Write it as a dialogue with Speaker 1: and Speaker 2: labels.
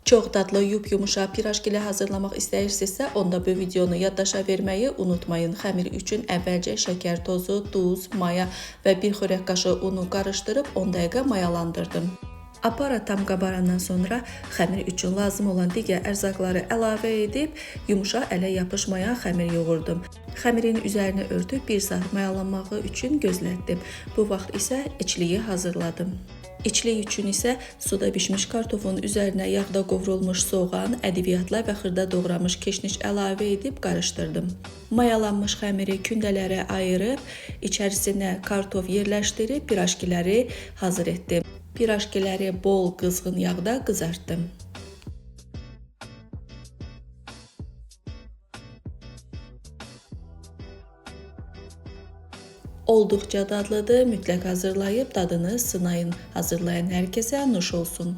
Speaker 1: Çox dadlı, yumuşaq pirajkili hazırlamaq istəyirsinizsə, onda bu videonu yaddaşa verməyi unutmayın. Xəmir üçün əvvəlcə şəkər tozu, duz, maya və 1 xörək qaşığı unu qarışdırıb 10 dəqiqə mayalandırdım. Aparat tam qabarandan sonra xəmir üçün lazım olan digər ərzaqları əlavə edib, yumuşaq ələ yapışmayan xəmir yoğurdum. Xəmirin üzərini örtüb 1 saat mayalanmağı üçün gözlətdim. Bu vaxt isə içliyi hazırladım. İçlik üçün isə suda bişmiş kartofun üzərinə yağda qovrulmuş soğan, ədviyyatla və xırda doğramış keşniş əlavə edib qarışdırdım. Mayalanmış xəmiri kündələrə ayırıb, içərisinə kartof yerləşdirib pirajkiləri hazır etdim. Pirajkiləri bol qızğın yağda qızartdım. Olduqca dadlıdır, mütləq hazırlayıb dadını sınayın. Hazırlayan hər kəsə nuş olsun.